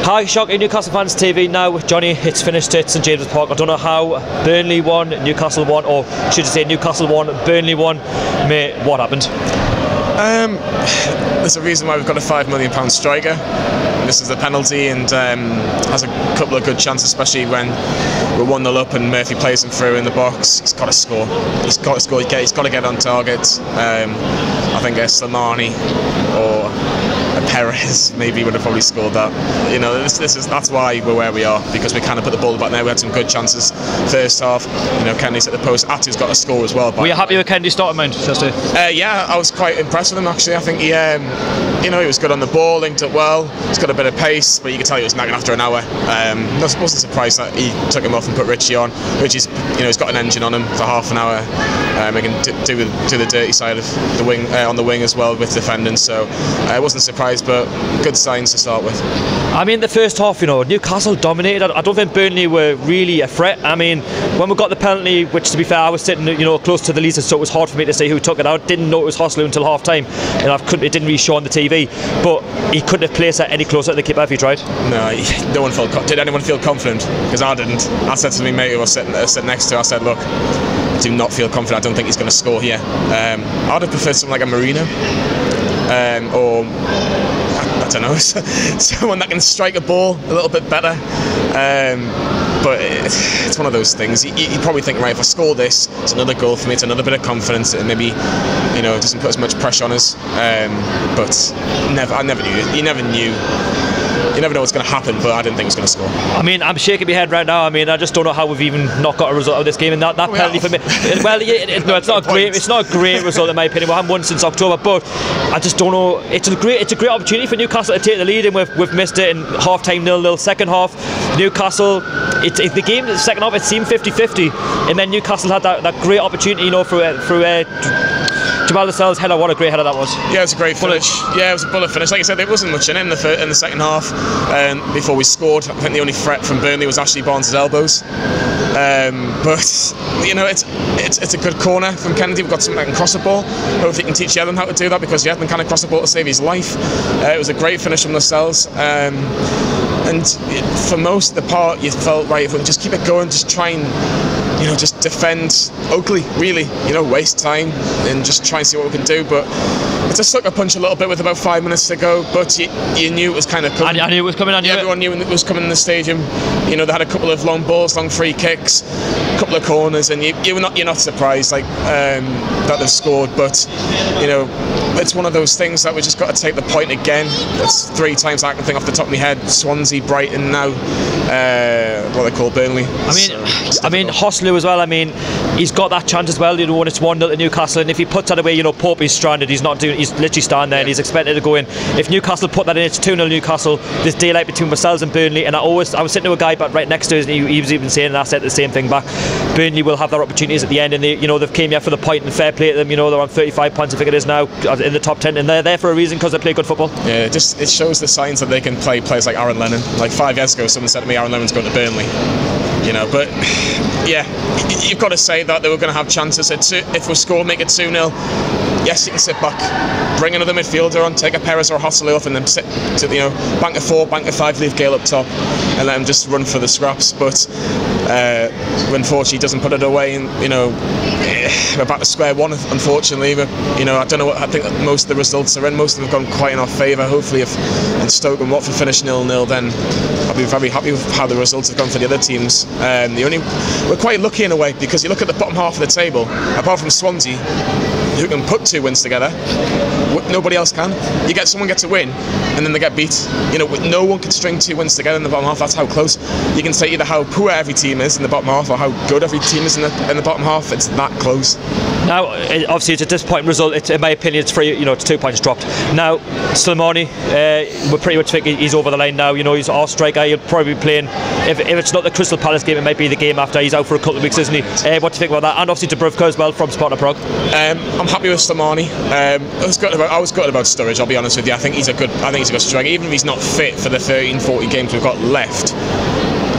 Hi, Sharkey, Newcastle Fans TV. Now, Jonny, it's finished at St James's Park. I don't know how Burnley won, Newcastle won, or should I say Newcastle won, Burnley won. Mate, what happened? There's a reason why we've got a £5 million striker. This is the penalty, and has a couple of good chances, especially when we're 1-0 up and Murphy plays him through in the box. He's got to score. He's got to score. He's got to get on target. I think Slimani or Perez maybe would have probably scored that. You know, that's why we're where we are, because we kind of put the ball back there. We had some good chances first half. You know, Kennedy's at the post. Atu's got a score as well. Were you happy with Kennedy's starting mind? Yeah, I was quite impressed with him actually. I think he, you know, he was good on the ball, linked up well. He's got a bit of pace, but you could tell he was nagging after an hour. I wasn't surprised that he took him off and put Richie on. Richie's, you know, he's got an engine on him for half an hour. He can do the dirty side of the wing on the wing as well with defending. So I wasn't surprised, but good signs to start with. I mean, the first half, you know, Newcastle dominated. I don't think Burnley were really a threat. I mean, when we got the penalty, which to be fair, I was sitting, you know, close to the leader, so it was hard for me to say who took it out. Didn't know it was Hoslu until half time, and it didn't really show on the TV. But he couldn't have placed it any closer to the keeper if he tried. No one felt. Did anyone feel confident? Because I didn't. I said to my mate who was sitting next to, I said, look, I do not feel confident. I don't think he's going to score here. I'd have preferred something like a Marino, or I don't know, someone that can strike a ball a little bit better. But it's one of those things. You probably think, right, if I score this, it's another goal for me. It's another bit of confidence. And maybe, you know, it doesn't put as much pressure on us. But I never knew. You never knew. You never know what's going to happen, but I didn't think he was going to score. I mean, I'm shaking my head right now. I mean, I just don't know how we've even not got a result out of this game. And that penalty for me, well, no, it's not great. It's not a great result in my opinion. We haven't won since October, but I just don't know. It's a great opportunity for Newcastle to take the lead, and we've missed it in half time 0-0. Second half, Newcastle. It's the game. The second half, it seemed 50-50, and then Newcastle had that great opportunity, you know, through Jamal Lascelles' header. What a great header that was. Yeah, it was a great finish. Yeah, it was a bullet finish. Like I said, there wasn't much in the second half. Before we scored, I think the only threat from Burnley was Ashley Barnes' elbows. But you know, it's a good corner from Kennedy. We've got someone that can cross the ball. Hopefully, he can teach Yedlin how to do that, because Yedlin kind of crossed the ball to save his life. It was a great finish from Lascelles. And for most of the part, you felt, right, if we can just keep it going, just try and, you know, just defend ugly, really, you know, waste time and just try and see what we can do. But it just sucker punch a little bit with about 5 minutes to go, but you knew it was kind of coming. I knew it was coming. Everyone knew it was coming in the stadium. You know, they had a couple of long balls, long free kicks, a couple of corners, and you're not surprised like that they've scored. But you know, it's one of those things that we just got to take the point again. It's 3 times I can think off the top of my head. Swansea, Brighton, now what they call Burnley. I mean, Hoslu as well. I mean, he's got that chance as well. You know, when it's 1-0 to Newcastle, and if he puts that away, you know, Pope is stranded. He's literally standing there, and he's expected to go in. If Newcastle put that in, it's 2-0 Newcastle. There's daylight between ourselves and Burnley, and I was sitting to a guy right next to us, and he was even saying, and I said the same thing back. Burnley will have their opportunities at the end, and they've came here for the point, and fair play to them. You know, they're on 35 points, I think it is now, in the top 10, and they're there for a reason, because they play good football. Yeah, it shows the signs that they can play players like Aaron Lennon. Like 5 years ago, someone said to me, Aaron Lennon's going to Burnley. You know, but yeah, you've got to say that they were going to have chances. If we score, make it 2-0. Yes, you can sit back, bring another midfielder on, take a Perez or a Hoslu off, and then sit to, you know, bank of 4, bank of 5, leave Gale up top, and let him just run for the scraps. But unfortunately, he doesn't put it away, and you know, we're back to square one. Unfortunately, but you know, I don't know what I think that most of the results are in. Most of them have gone quite in our favour. Hopefully, if Stoke and Watford finish 0-0, then I'll be very happy with how the results have gone for the other teams. We're quite lucky in a way, because you look at the bottom half of the table, apart from Swansea, who can put 2 wins together, nobody else can. Someone gets a win, and then they get beat. You know, no one can string 2 wins together in the bottom half. That's how close. You can say either how poor every team is in the bottom half, or how good every team is in the bottom half. It's that close. Now, obviously, it's a disappointing result. In my opinion, it's 3. You know, it's 2 points dropped. Now, Slimani, we pretty much think he's over the line now. You know, he's our striker. He'll probably be playing. If it's not the Crystal Palace game, it might be the game after. He's out for a couple of weeks, isn't he? What do you think about that? And obviously Dubravka as well from Sparta Prague. I'm happy with Slimani. I was gutted about Sturridge. I'll be honest with you. I think he's a good striker. Even if he's not fit for the 13-40 games we've got left,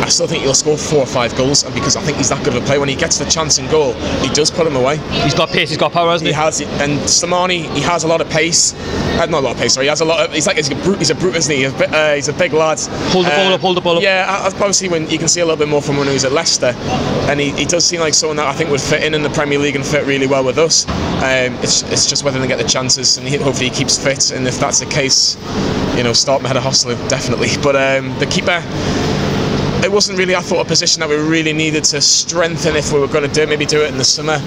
I still think he'll score 4 or 5 goals, and because I think he's that good of a player, when he gets the chance in goal, he does put him away. He's got pace, he's got power, hasn't he? He has, and Slimani, he has a lot of pace. Not a lot of pace, sorry. He has a lot of. He's a brute, isn't he? He's a big lad. Hold the ball up. Yeah, obviously when you can see a little bit more from when he was at Leicester, and he does seem like someone that I think would fit in the Premier League and fit really well with us. It's just whether they get the chances, and hopefully he keeps fit. And if that's the case, start him ahead of Hoslu, definitely. But the keeper, it wasn't really, I thought, a position that we really needed to strengthen if we were going to maybe do it in the summer.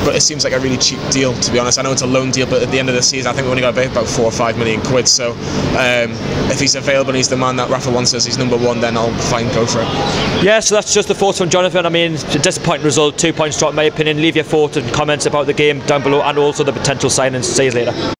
But it seems like a really cheap deal, to be honest. I know it's a loan deal, but at the end of the season, I think we only got about 4 or 5 million quid. So if he's available and he's the man that Rafa wants as his number 1, then I'll fine go for it. Yeah, so that's just the thoughts from Jonathan. I mean, it's a disappointing result, 2 points drop in my opinion. Leave your thoughts and comments about the game down below, and also the potential signings. See you later.